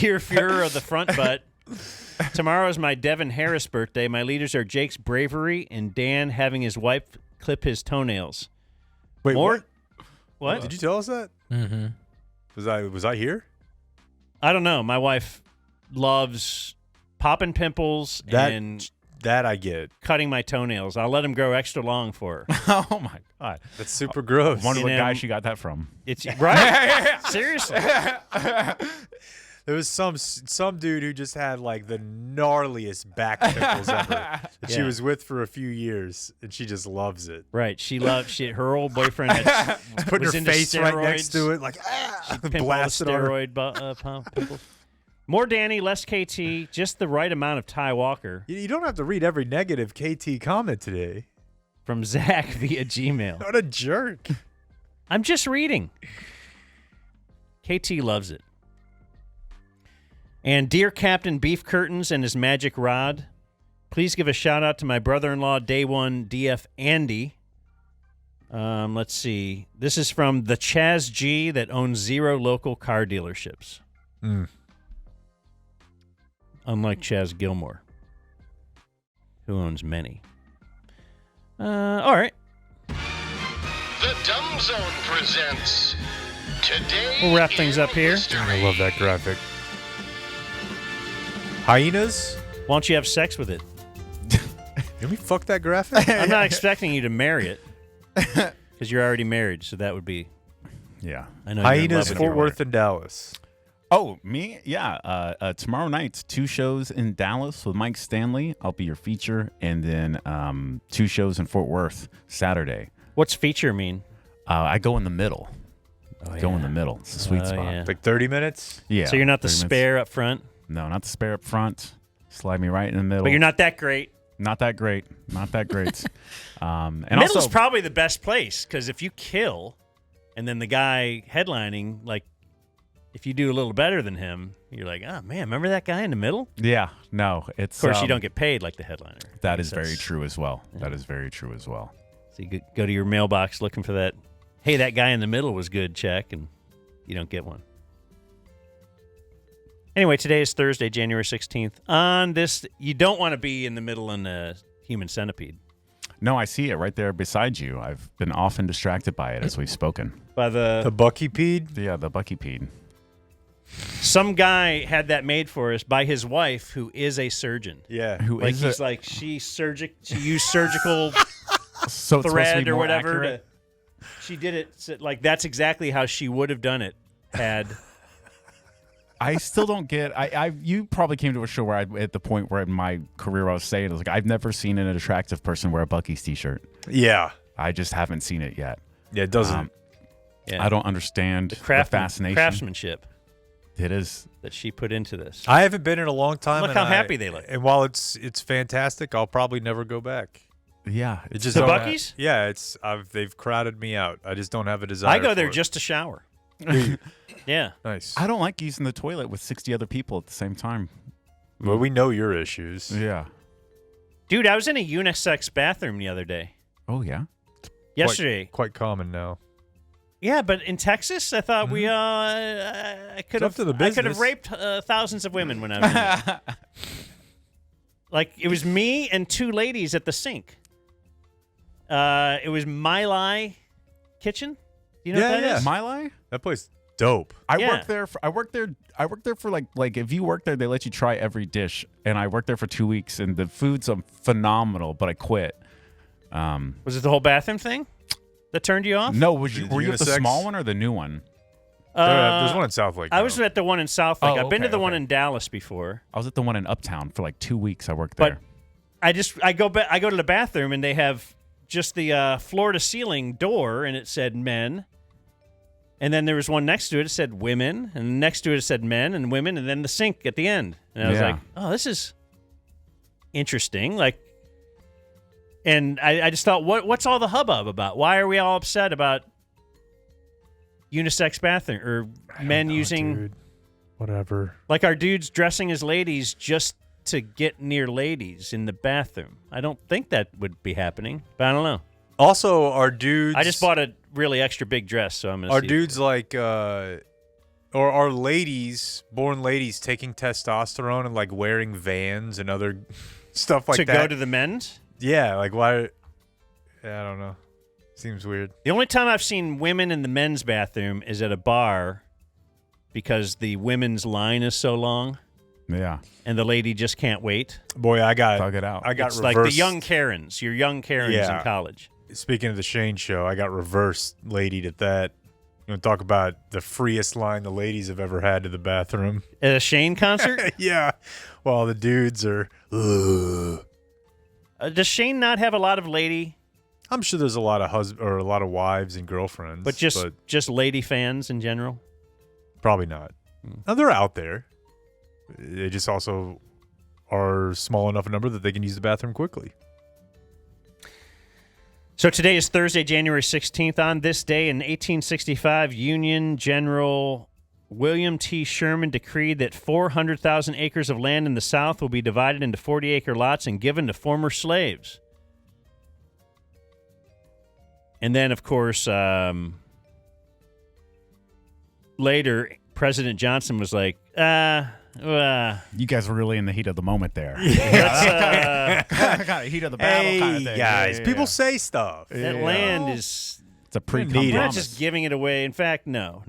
Dear Fuhrer of the front butt, tomorrow is my Devin Harris birthday. My leaders are Jake's bravery and Dan having his wife clip his toenails. Wait, What? Did you tell us that? Mm-hmm. Was I here? I don't know. My wife loves popping pimples and that I get. cutting my toenails. I'll let them grow extra long for her. Oh my God, That's super gross. wonder what know, guy she got that from. It's right. Seriously. There was some dude who just had like the gnarliest back pimples ever that she Yeah. was with for a few years, and she just loves it. Right. Her old boyfriend had Putting was her into face right next steroids. to it, like Pimple all the blasted on her. steroid pimples. More Danny, less KT, just the right amount of Ty Walker. You don't have to read every negative KT comment today. From Zach via Gmail. What a jerk. I'm just reading. KT loves it. And dear Captain Beef Curtains and his magic rod, please give a shout out to my brother-in-law, Day One DF Andy. Let's see. This is from the Chaz G that owns 0 local car dealerships. Unlike Chaz Gilmore, who owns many. All right. The Dumb Zone presents Today. We'll wrap things in up here. History. I love that graphic. Hyenas? Why don't you have sex with it? Can we fuck that graphic? I'm not expecting you to marry it because you're already married, so that would be. Yeah. I know. You're in love Hyenas, with Fort your Worth, wife. and Dallas. Oh, me? Yeah. Tomorrow night, 2 shows in Dallas with Mike Stanley. I'll be your feature. And then 2 shows in Fort Worth Saturday. What's feature mean? I go in the middle. Go in the middle. It's a sweet spot. Yeah. Like 30 minutes? Yeah. So you're not the 30 minutes. spare up front, No, not the spare up front. Slide me right in the middle. but you're not that great. Not that great. Not that great. And Middle's also, probably the best place because if you kill, and then the guy headlining, like, if you do a little better than him, you're like, oh man, remember that guy in the middle? yeah, no, it's. Of course, you don't get paid like the headliner. That I guess is very that's- true as well. That is very true as well. So you go to your mailbox looking for that. Hey, that guy in the middle was good. Check, and you don't get one. Anyway, today is Thursday, January 16th. On this, you don't want to be in the middle in a human centipede. No, I see it right there beside you. I've been often distracted by it as we've spoken. By The Buckypede? Yeah, the Buckypede. some guy had that made for us by his wife, who is a surgeon. Yeah. Who Like is he's it? like she used surgical So it's supposed to thread be or more whatever. accurate? She did it like that's exactly how she would have done it had. I still don't get. You probably came to a show where at the point where in my career I was saying, I was like, I've never seen an attractive person wear a Buc-ee's t-shirt. Yeah. I just haven't seen it yet. Yeah, it doesn't. Yeah. I don't understand the fascination. craftsmanship It is. that she put into this. I haven't been in a long time. Look and how happy they look. And while it's fantastic, I'll probably never go back. Yeah. It just The don't Buc-ee's? Yeah, they've crowded me out. I just don't have a desire. I go there for it. just to shower. Yeah. Nice. I don't like using the toilet with 60 other people at the same time. Well, we know your issues. Yeah. Dude, I was in a unisex bathroom the other day. Oh, yeah? Yesterday. Quite common now. Yeah, but in Texas, I thought I could It's up have to the I could have business. raped thousands of women when I was in there. Like it was me and 2 ladies at the sink. It was My Lai Kitchen. Do you know what that is? My lie? That place dope. I Yeah. worked there. I worked there for like if you work there, they let you try every dish, and I worked there for 2 weeks, and the food's phenomenal. But I quit. Was it the whole bathroom thing that turned you off? No, were The you at the unisex? small one or the new one? There's one in South Lake. I was now. at the one in South Lake. Oh, I've been to okay, the one okay. in Dallas before. I was at the one in Uptown for like 2 weeks. I worked But there. I go to the bathroom and they have just the floor to ceiling door and it said men. And then there was one next to it. It said women, and next to it said men and women, and then the sink at the end. And I was Yeah. like, "Oh, this is interesting." Like, and I just thought, what's all the hubbub about? Why are we all upset about unisex bathroom or men know, using dude. Whatever. like our dudes dressing as ladies just to get near ladies in the bathroom? I don't think that would be happening, but I don't know. Also, our dudes. I just bought a really extra big dress, so I'm gonna. Our see dudes like or are born ladies taking testosterone and like wearing Vans and other stuff like to that? go to the men's? Yeah, like why? Yeah, I don't know. Seems weird. The only time I've seen women in the men's bathroom is at a bar because the women's line is so long Yeah. and the lady just can't wait. Boy, I got Thug it out. I got It's reversed. like the young Karens, your young Karens in Yeah. college. Speaking of the Shane show, I got reversed ladied at that. You want to talk about the freest line the ladies have ever had to the bathroom? At a Shane concert? Yeah. While the dudes are, ugh. Does Shane not have a lot of lady, I'm sure there's a lot of a lot of wives and girlfriends, but just lady fans in general? probably not. Now they're out there. They just also are small enough a number that they can use the bathroom quickly. So today is Thursday, January 16th. On this day in 1865, Union General William T. Sherman decreed that 400,000 acres of land in the South will be divided into 40-acre lots and given to former slaves. And then, of course, later, President Johnson was like, You guys were really in the heat of the moment there. Kind of heat of the battle Hey, kind of thing. guys, Yeah. people say stuff. that land is... It's a pre-cum Need it. We're not promise. just giving it away. In fact, no.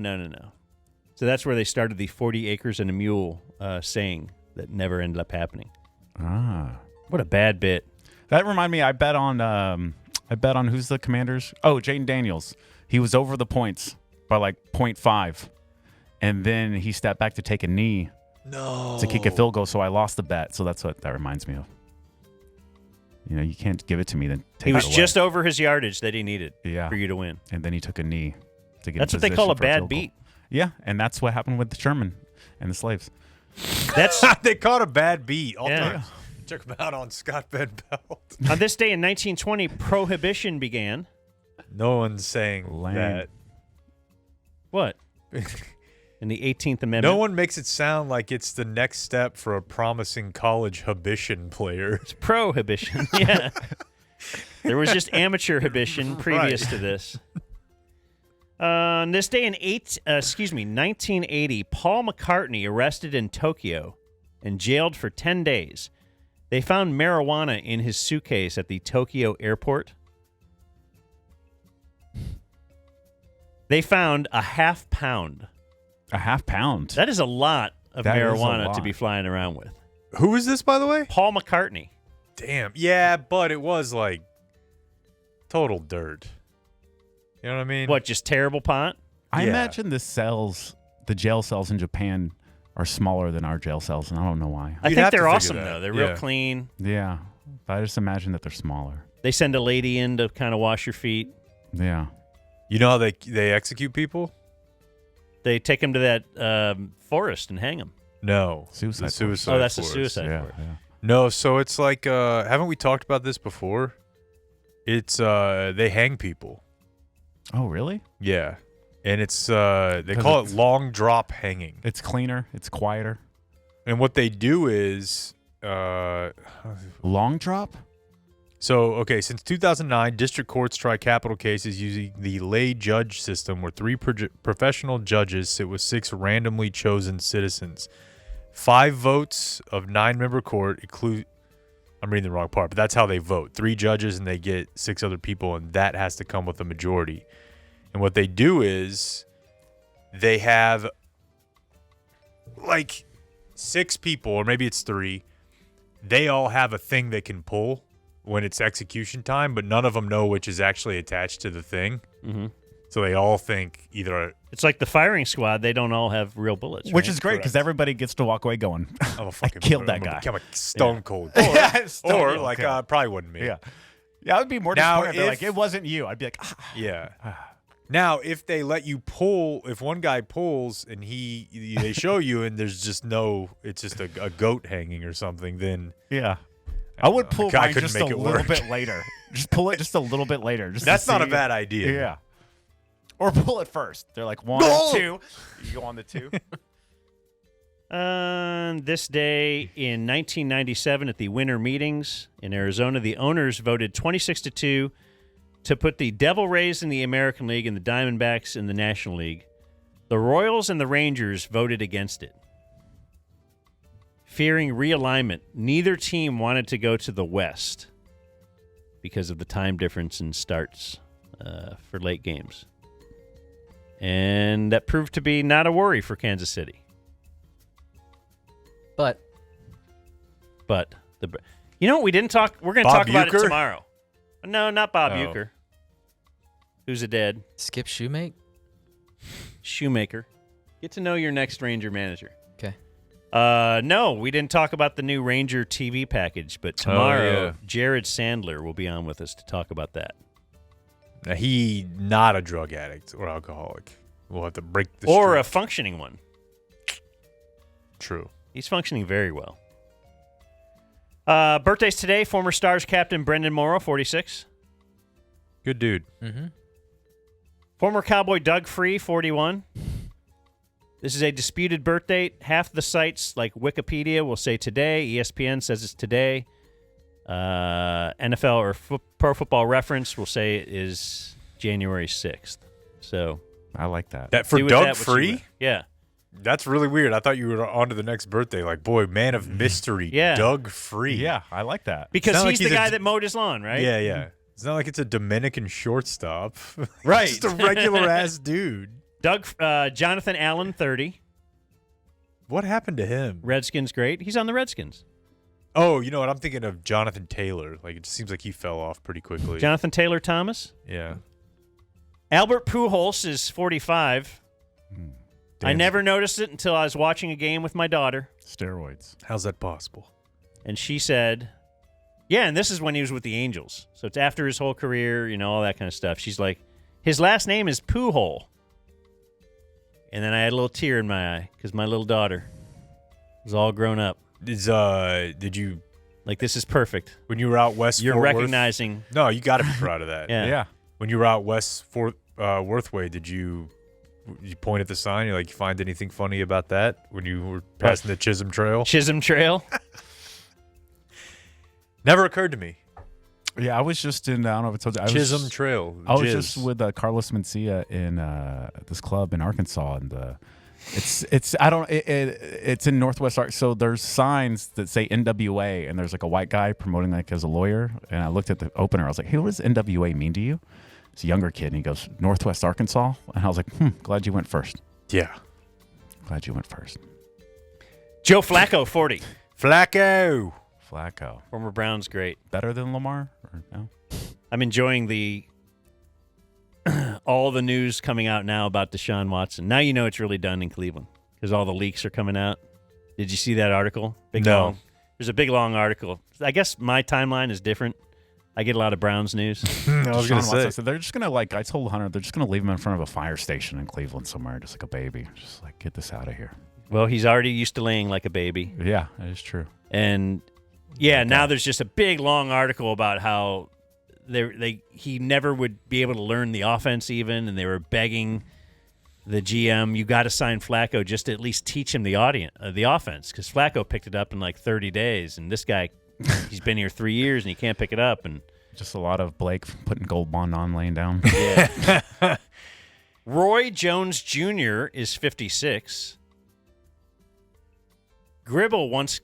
So that's where they started the 40 acres and a mule saying that never ended up happening. Ah. What a bad bit. That reminded me, I bet on who's the Commanders? Oh, Jaden Daniels. He was over the points by like 0.5. And then he stepped back to take a knee to kick a field goal, so I lost the bet. So that's what that reminds me of. You know, you can't give it to me, then take He was it away. just over his yardage that he needed Yeah. for you to win. And then he took a knee to get That's in what they call a position for bad field goal. beat. Yeah, and that's what happened with the Sherman and the slaves. That's They caught a bad beat. All Yeah. time. Check them out on Scott Van Pelt. on this day in 1920, Prohibition began. No one's saying Lame. that. What? In the 18th Amendment. No one makes it sound like it's the next step for a promising college Habition player. It's Prohibition. Yeah. There was just amateur Habition previous Right. to this. On this day in 1980, Paul McCartney arrested in Tokyo and jailed for 10 days. They found marijuana in his suitcase at the Tokyo airport. They found a half pound. A half pound. That is a lot of That is a marijuana to lot. be flying around with. Who is this, by the way? Paul McCartney. Damn. Yeah, but it was like total dirt. You know what I mean? What, just terrible pot? I Yeah. imagine the jail cells in Japan are smaller than our jail cells, and I don't know why. I You'd think have to they're figure awesome, that. though. They're Yeah. real clean. Yeah, but I just imagine that they're smaller. They send a lady in to kind of wash your feet. Yeah. You know how they execute people? They take them to that forest and hang them. No. Suicide The force. suicide Oh, that's a force. suicide Yeah, forest. yeah. No, so it's like haven't we talked about this before? It's they hang people. Oh, really? Yeah. And it's they 'Cause call it it's- long drop hanging. It's cleaner. It's quieter. And what they do is Long drop? so, okay, since 2009, district courts try capital cases using the lay judge system where 3 professional judges sit with 6 randomly chosen citizens. 5 votes of 9-member court include, I'm reading the wrong part, but that's how they vote. 3 judges and they get 6 other people, and that has to come with a majority. And what they do is they have like 6 people, or maybe it's 3. They all have a thing they can pull when it's execution time, but none of them know which is actually attached to the thing. Mm-hmm. So they all think either It's like the firing squad. They don't all have real bullets. Which right? is great because Correct. everybody gets to walk away going, I'm a fucking killed that I'm guy. become a stone cold. Yeah, stone Or cold like kill. probably wasn't me. Yeah. Yeah, I would be more Now, disappointed. They're like, if- it wasn't you. I'd be like, ah. Yeah. Now, if they let you pull, if one guy pulls and they show you and there's just it's just a goat hanging or something, then Yeah. I would pull I mine couldn't just a make it little work. bit later. Just pull it just a little bit later. Just to that's not a see- bad idea. Yeah. Or pull it first. They're like 1, 2. You go on the 2. On this day in 1997 at the winter meetings in Arizona, the owners voted 26-2 to put the Devil Rays in the American League and the Diamondbacks in the National League. The Royals and the Rangers voted against it. Fearing realignment, neither team wanted to go to the West because of the time difference in starts for late games. And that proved to be not a worry for Kansas City. But you know what we didn't talk? We're going to Bob talk about it Uecker? tomorrow. No, not Bob Oh. Uecker. Who's a dead? Skip Shoemake? Shoemaker. Get to know your next Ranger manager. Okay. No, we didn't talk about the new Ranger TV package, but tomorrow, yeah. Jared Sandler will be on with us to talk about that. Now, he not a drug addict or alcoholic. We'll have to break the Or a streak. functioning one. True. He's functioning very well. Birthdays today, former Stars captain Brendan Morrow, 46. Good dude. Mm-hmm. Former Cowboy Doug Free, 41. This is a disputed birth date. Half the sites, like Wikipedia, will say today. ESPN says it's today. NFL or Pro Football Reference will say it is January 6th. So I like that. That for do with Doug that what you Free? will. Yeah. That's really weird. I thought you were on to the next birthday. Like, boy, man of mystery, Yeah. Doug Free. Yeah, I like that. Because It's not he's like the he's a guy d- that mowed his lawn, right? Yeah, yeah. It's not like it's a Dominican shortstop. Right. Just a regular ass dude. Jonathan Allen, 30. What happened to him? Redskins great. He's on the Redskins. Oh, you know what? I'm thinking of Jonathan Taylor. Like, it seems like he fell off pretty quickly. Jonathan Taylor Thomas. Yeah. Albert Pujols is 45. I Damn. never noticed it until I was watching a game with my daughter, Steroids. How's that possible? and she said, yeah, and this is when he was with the Angels. So it's after his whole career, you know, all that kind of stuff. She's like, his last name is Pujol. And then I had a little tear in my eye because my little daughter was all grown up. Did you, Like, this is perfect. when you were out west You're Fort Worth- recognizing. No, you got to be proud of that. Yeah. Yeah. When you were out west Worth way, did you point at the sign? You find anything funny about that when you were passing the Chisholm Trail? Chisholm Trail. Never occurred to me. Yeah, I was just in, I don't know if I told you. Chisholm Trail. I was Jizz. just with Carlos Mencia in this club in Arkansas, and it's in Northwest Arkansas. So there's signs that say NWA, and there's like a white guy promoting like as a lawyer. And I looked at the opener. I was like, "Hey, what does NWA mean to you?" It's a younger kid, and he goes, "Northwest Arkansas," and I was like, "Glad you went first. Yeah. Glad you went first." Joe Flacco, 40. Flacco. Flacco, Former Browns great. better than Lamar? Or no? I'm enjoying the all the news coming out now about Deshaun Watson. Now you know it's really done in Cleveland because all the leaks are coming out. Did you see that article? No. There's a big, long article. I guess my timeline is different. I get a lot of Browns news. I was going to Deshaun Watson say. said they're just gonna I told Hunter they're just gonna leave him in front of a fire station in Cleveland somewhere, just like a baby. Just like, get this out of here. Well, he's already used to laying like a baby. Yeah, that is true. And yeah, now there's just a big, long article about how he never would be able to learn the offense even, and they were begging the GM, you got to sign Flacco just to at least teach him the offense, because Flacco picked it up in like 30 days, and this guy, he's been here 3 years, and he can't pick it up. And Just a lot of Blake putting gold bond on, laying down. yeah. Roy Jones Jr. is 56. Gribble once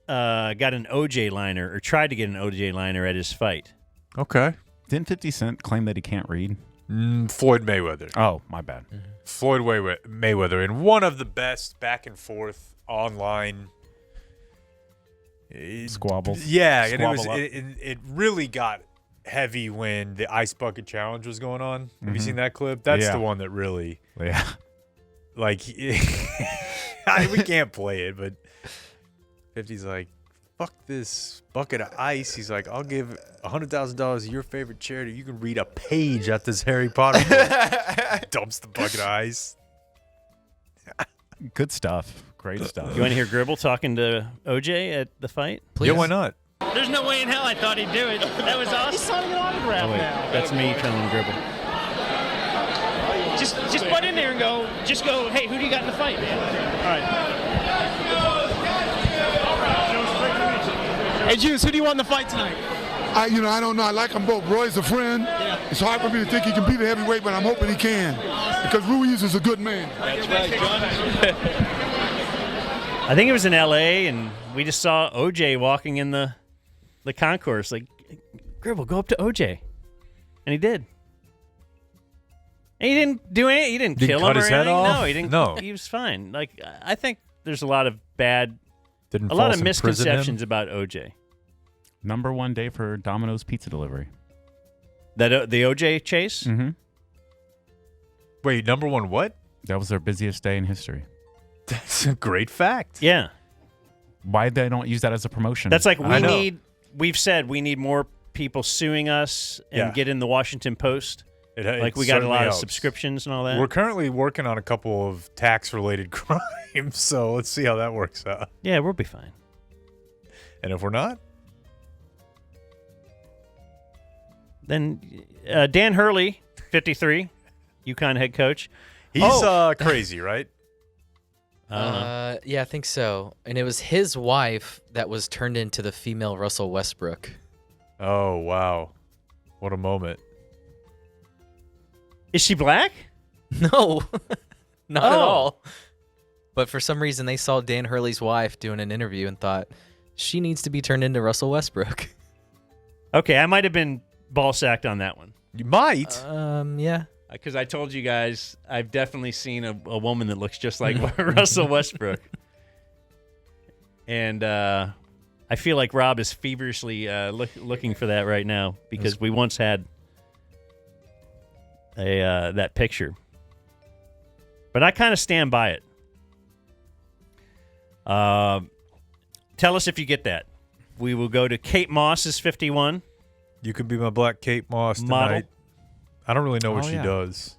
got an OJ liner, or tried to get an OJ liner at his fight. Okay. Didn't 50 Cent claim that he can't read? Floyd Mayweather. Oh, my bad. Floyd Mayweather in one of the best back and forth online Squabbles. Yeah, and Squabble up. it really got heavy when the ice bucket challenge was going on. Have you seen that clip? That's Yeah. the one that really Yeah. like we can't play it, but 50's like, fuck this bucket of ice. He's like, I'll give $100,000 to your favorite charity. You can read a page at this Harry Potter book. Dumps the bucket of ice. Good stuff. Great stuff. You want to hear Gribble talking to OJ at the fight? Please. Yeah, why not? There's no way in hell I thought he'd do it. That was awesome. He's signing an autograph Oh, wait. That's me telling Gribble. Just butt in there and go, hey, who do you got in the fight, man? All right. Hey, Juice, who do you want in the fight tonight? I don't know. I like them both. Roy's a friend. It's hard for me to think he can be the heavyweight, but I'm hoping he can because Ruiz is a good man. That's right, John. I think it was in L.A. and we just saw OJ walking in the concourse. Like, Gribble, go up to OJ, and he did. And he didn't do anything. He didn't kill him cut or his head anything. off? No, he didn't. No. He was fine. Like, I think there's a lot of a lot false of imprison misconceptions him? about OJ. Number one day for Domino's pizza delivery. That the OJ chase. Mm-hmm. Wait, number one what? That was their busiest day in history. That's a great fact. Yeah, Why they don't use that as a promotion? that's like I know. we've said we need more people suing us and Yeah. get in the Washington Post. It Like we got a certainly lot helps. of subscriptions and all that. We're currently working on a couple of tax-related crimes, so let's see how that works out. Yeah, we'll be fine. And if we're not, Then Dan Hurley, 53, UConn head coach. he's crazy, right? Yeah, I think so. And it was his wife that was turned into the female Russell Westbrook. Oh, wow. What a moment. Is she black? No, not at Oh. all. But for some reason, they saw Dan Hurley's wife doing an interview and thought she needs to be turned into Russell Westbrook. Okay, I might have been ball sacked on that one. You might. Yeah. Because I told you guys, I've definitely seen a woman that looks just like Russell Westbrook. And I feel like Rob is feverishly looking for that right now because we once had that picture. But I kind of stand by it. Tell us if you get that. We will go to Kate Moss's 51. You could be my black Kate Moss tonight. Model. I don't really know what Oh, she yeah. does.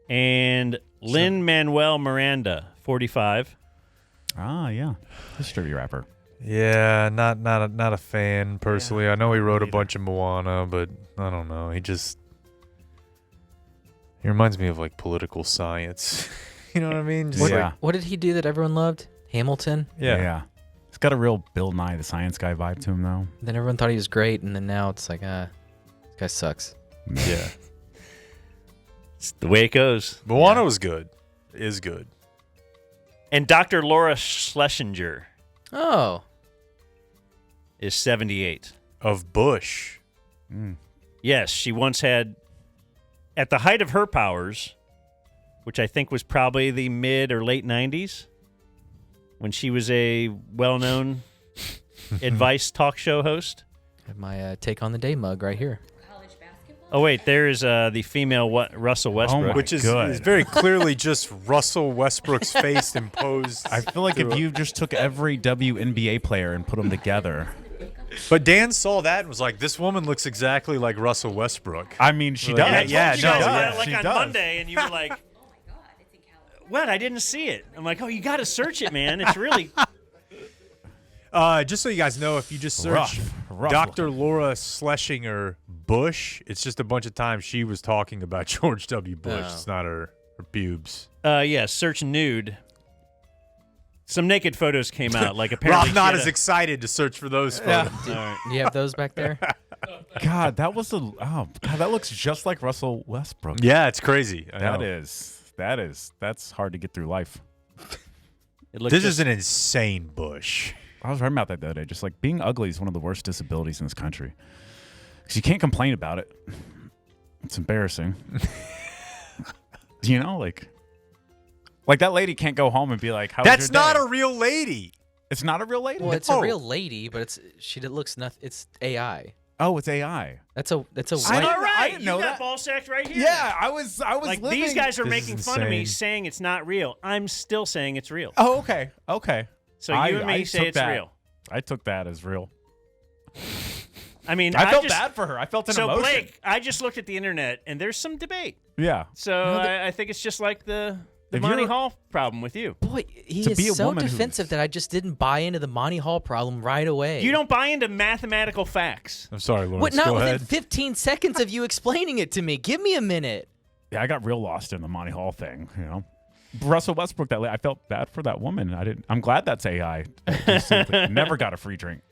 And Lin-Manuel Miranda, 45. Ah, yeah. History rapper. Yeah, not a fan personally. I know he wrote a bunch of Moana, but I don't know. He reminds me of like political science. You know what I mean? Just Yeah. like- What did he do that everyone loved? Hamilton? yeah. It's got a real Bill Nye the Science Guy vibe to him, though. Then everyone thought he was great, and then now it's like, this guy sucks. Yeah. It's the way it goes. Moana was good. Is good. And Dr. Laura Schlesinger Oh. is 78. Of Bush. Yes, she once had, at the height of her powers, which I think was probably the mid or late 90s, when she was a well-known advice talk show host. I have my Take on the Day mug right here. Oh, wait, there is the female Russell Westbrook. my Which is God. very clearly just Russell Westbrook's face imposed. I feel like if you just took every WNBA player and put them together. But Dan saw that and was like, this woman looks exactly like Russell Westbrook. I mean, she Well, does. yeah, You no, guys yeah, about it, like she on does. Monday, and you were like, what? I didn't see it. I'm like, oh, you got to search it, man. It's really... Just so you guys know, if you just search Rough Dr. Laura Schlesinger Bush, it's just a bunch of times she was talking about George W. Bush. Oh. It's not her pubes. Yeah, search nude. Some naked photos came out. Like apparently, Rob not she as had excited to search for those photos. All right. Do you have those back there? God, that was God, that looks just like Russell Westbrook. Yeah, it's crazy. I That know. that's hard to get through life. It looks This just- is an insane Bush. I was writing about that the other day. Just like being ugly is one of the worst disabilities in this country. Because you can't complain about it. It's embarrassing. You know, like that lady can't go home and be like, "How?" That's not a real lady. It's not a real lady. Well, it's No. a real lady, but she looks nothing. It's AI. Oh, it's AI. That's a All white. right, I didn't know you got that. ball sacked right here. Yeah, I was Like living. these guys are This making is fun of me, insane. saying it's not real. I'm still saying it's real. Oh, okay, okay. So you and me say took it's that. real. I took that as real. I mean, I felt just, bad for her. I felt an So emotion. Blake, I just looked at the internet, and there's some debate. Yeah. So I think it's just like the If Monty you're- Hall problem with you. Boy, he To be a is so woman who's- defensive that I just didn't buy into the Monty Hall problem right away. You don't buy into mathematical facts. I'm sorry, Lawrence. What? Not Go within ahead. 15 seconds of you explaining it to me. Give me a minute. Yeah, I got real lost in the Monty Hall thing. You know, Russell Westbrook. I felt bad for that woman. I'm glad that's AI. Never got a free drink.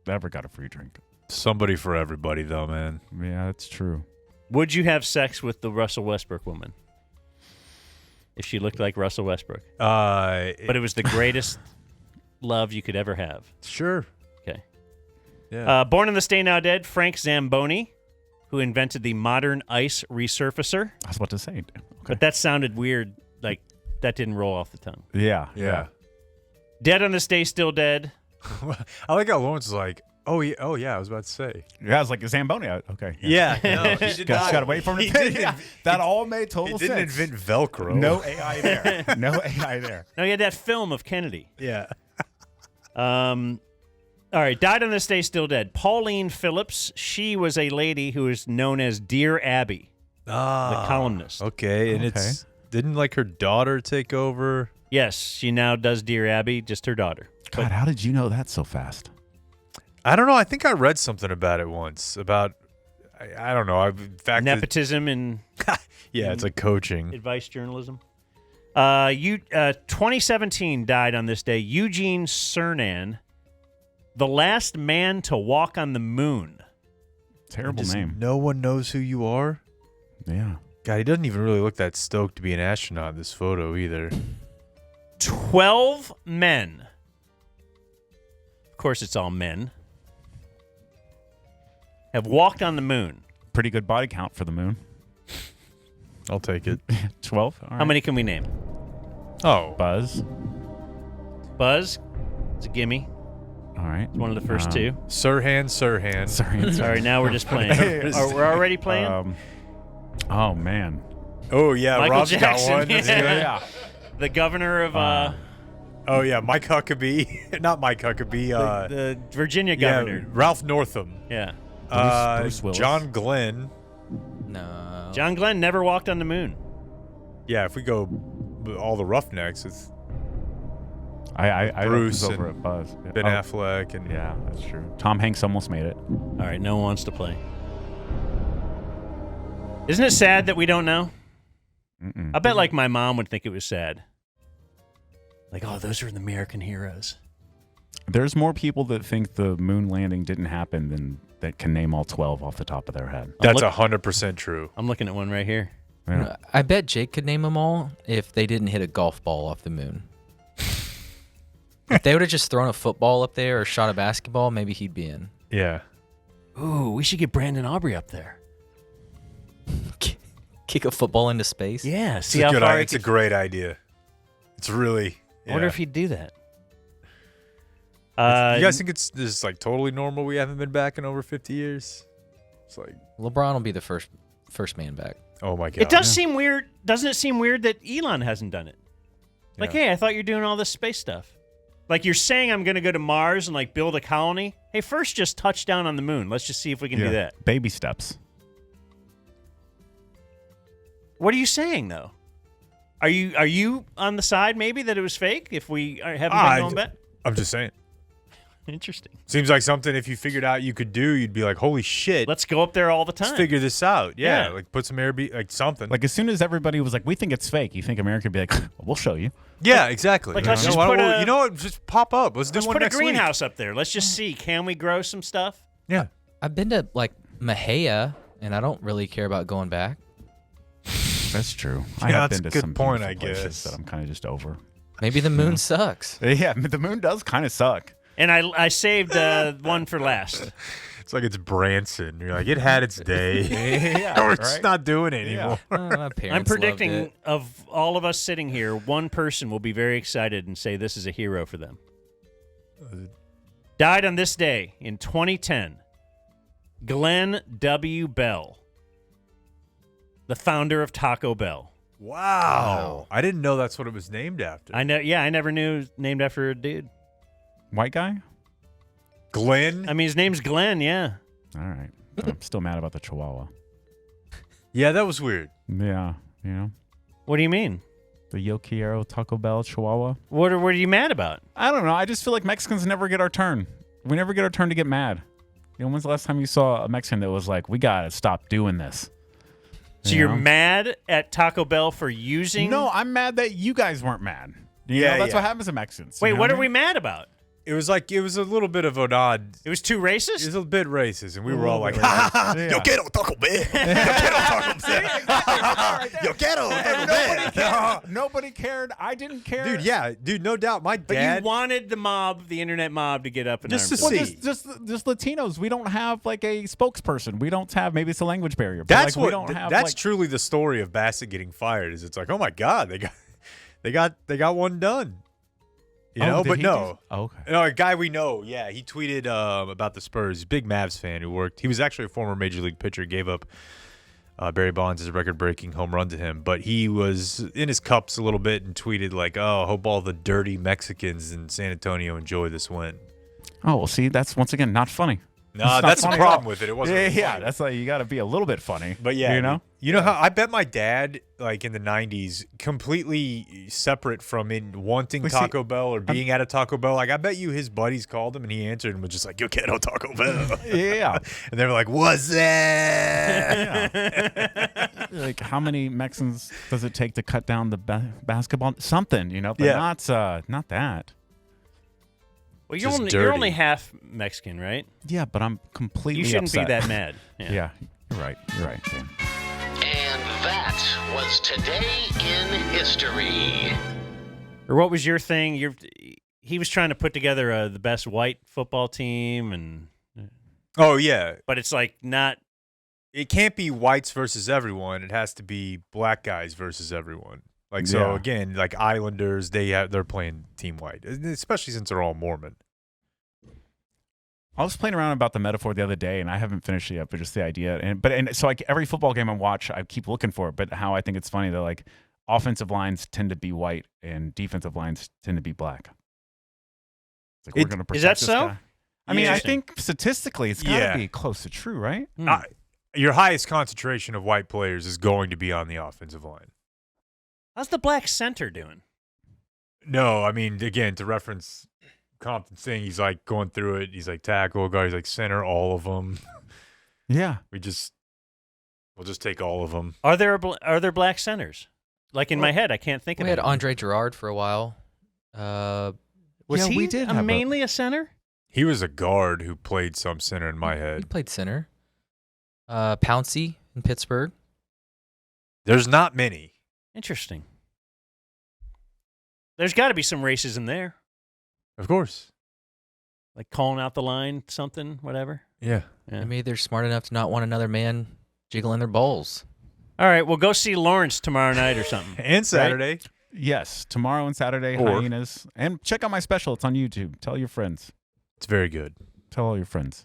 Never got a free drink. Somebody for everybody, though, man. Yeah, that's true. Would you have sex with the Russell Westbrook woman if she looked like Russell Westbrook? But it was the greatest love you could ever have. Sure. Okay. Yeah. Born in the Stay Now Dead, Frank Zamboni, who invented the modern ice resurfacer. I was about to say. Okay. But that sounded weird. Like, that didn't roll off the tongue. Yeah. Dead on this day, still dead. I like how Lawrence was like, oh yeah, I was about to say. Yeah, I was like, Zamboni. Okay. Yeah, no, he did not. Gotta wait for him to finish. That all made total He didn't sense. invent Velcro. No AI there. No AI there. No, he had that film of Kennedy. Yeah. All right, died on this day, still dead. Pauline Phillips. She was a lady who is known as Dear Abby, the columnist. Okay, and didn't like her daughter take over? Yes, she now does Dear Abby, just her daughter. God, how did you know that so fast? I don't know. I think I read something about it once. About I don't know. In fact, Nepotism and it's like coaching. advice journalism. 2017 died on this day. Eugene Cernan, the last man to walk on the moon. Terrible name. No one knows who you are? Yeah. God, he doesn't even really look that stoked to be an astronaut in this photo either. 12 men. Of course, it's all men. Have walked on the moon. Pretty good body count for the moon. I'll take it. 12? All right. How many can we name? Oh. Buzz. Buzz. It's a gimme. All right. It's one of the first two. Sirhan. All right, now we're just playing. We're already playing? Oh, man. Oh, yeah. Michael Rob's Jackson. got one. That's good. Yeah. The governor of Oh, yeah. Mike Huckabee. Not Mike Huckabee. the Virginia governor. Ralph Northam. Yeah. Bruce Willis. John Glenn. No. John Glenn never walked on the moon. Yeah, if we go all the Roughnecks, it's I Bruce was over and at Buzz. Ben Affleck. And Yeah, that's true. Tom Hanks almost made it. All right, no one wants to play. Isn't it sad that we don't know? Mm-mm. I bet like my mom would think it was sad. Like, oh, those are the American heroes. There's more people that think the moon landing didn't happen than that can name all 12 off the top of their head. That's 100% true. I'm looking at one right here. Yeah. I bet Jake could name them all if they didn't hit a golf ball off the moon. If they would have just thrown a football up there or shot a basketball, maybe he'd be in. Yeah. Ooh, we should get Brandon Aubrey up there. Kick a football into space? Yeah, It's see how far it's a great idea. It's really. I wonder if he'd do that. You guys think it's just like totally normal? We haven't been back in over 50 years. It's like LeBron will be the first man back. Oh my god! It does seem weird. Doesn't it seem weird that Elon hasn't done it? Like, hey, I thought you're doing all this space stuff. Like, you're saying I'm going to go to Mars and like build a colony. Hey, first just touch down on the moon. Let's just see if we can do that. Baby steps. What are you saying though? Are you on the side maybe that it was fake? If we haven't been going back. I'm just saying. Interesting. Seems like something if you figured out you could do, you'd be like, holy shit. Let's go up there all the time. Let's figure this out. Yeah. Yeah. Like put some Airbnb, like something. Like as soon as everybody was like, we think it's fake, you think America would be like, we'll show you. Yeah, exactly. Like, let's you just know, put you know what? Just pop up. Let's do one put a next week. greenhouse up there. Let's just see. Can we grow some stuff? Yeah. I've been to like Mahia, and I don't really care about going back. That's true. Yeah, I have that's been a to good some point, beautiful I places guess. that I'm kind of just over. Maybe the moon sucks. Yeah, the moon does kind of suck. And I saved one for last. It's like it's Branson. You're like, it had its day. Yeah, Or it's not doing it anymore. My parents I'm predicting loved it. of all of us sitting here, one person will be very excited and say this is a hero for them. Died on this day in 2010, Glen W. Bell, the founder of Taco Bell. Wow. I didn't know that's what it was named after. I never knew it was named after a dude. White guy? Glenn? I mean, his name's Glenn, yeah. All right. But I'm still mad about the Chihuahua. Yeah, that was weird. Yeah, you know? What do you mean? The Yo Quiero Taco Bell Chihuahua. What are you mad about? I don't know. I just feel like Mexicans never get our turn. We never get our turn to get mad. You know, when's the last time you saw a Mexican that was like, we got to stop doing this? So you're mad at Taco Bell for using... No, I'm mad that you guys weren't mad. You know, that's what happens to Mexicans. Wait, you know what are I we mean? mad about? It was a little bit of an odd. It was too It racist? was a bit racist, and we were all like, "Ha ha ha! Yo quiero Taco Bell! Yo quiero Taco Bell! Yo quiero Taco Bell!" Nobody cared. I didn't care. Dude, yeah, dude, no doubt. My But dad. you wanted the internet mob to get up and Just to arms. see. Just Latinos. We don't have like a spokesperson. We don't have, maybe it's a language barrier. But That's like, we don't have, that's like, truly the story of Bassett getting fired. Is it's like, oh my God, they got one done. You know, did but he no. do- okay. No, a guy we know, yeah, he tweeted about the Spurs. He's a big Mavs fan who worked. He was actually a former Major League pitcher. Gave up Barry Bonds' as a record-breaking home run to him. But he was in his cups a little bit and tweeted like, oh, hope all the dirty Mexicans in San Antonio enjoy this win. Oh, well, see, that's once again not funny. No, that's the problem with it. It wasn't. really Yeah, funny. that's like you got to be a little bit funny. But yeah, you know how I bet my dad, like in the '90s, completely separate from wanting Well, see, Taco Bell or being at a Taco Bell. Like I bet you his buddies called him and he answered and was just like, "Yo quiero Taco Bell." Yeah. And they were like, "What's that?" Like how many Mexicans does it take to cut down the basketball? Something, but Yeah. not that. Well, Just you're dirty. only half Mexican, right? Yeah, but I'm completely You shouldn't upset. be that mad. Yeah. Yeah, you're right. You're right, Dan. And that was Today in History. Or what was your thing? He was trying to put together the best white football team, Oh yeah, but it's like not. it can't be whites versus everyone. It has to be black guys versus everyone. Like so Yeah. again, like Islanders, they're playing team white, especially since they're all Mormon. I was playing around about the metaphor the other day, and I haven't finished it yet, but just the idea. And so like every football game I watch, I keep looking for it. But how I think it's funny that like offensive lines tend to be white and defensive lines tend to be black. It's like we're going to Is that protect this so? guy. I mean, I Interesting. think statistically it's got to Yeah. be close to true, right? Your highest concentration of white players is going to be on the offensive line. How's the black center doing? No, I mean, again, to reference Compton's thing, he's like going through it. He's like tackle, guys like center, all of them. Yeah. We'll just take all of them. Are there black centers? Like in my head, I can't think of We had any. Andre Gerard for a while. Was Yeah, he we did have a- mainly a center? He was a guard who played some center in my He head. played center. Pouncey in Pittsburgh. There's not many. Interesting. There's got to be some racism there, Of course. like calling out the line, something, whatever. Yeah. Yeah. Maybe they're smart enough to not want another man jiggling their balls. All right, well, go see Lawrence tomorrow night or something. And Saturday. Yes, tomorrow and Saturday, Or- Hyenas. And check out my special. It's on YouTube. Tell your friends. It's very good. Tell all your friends.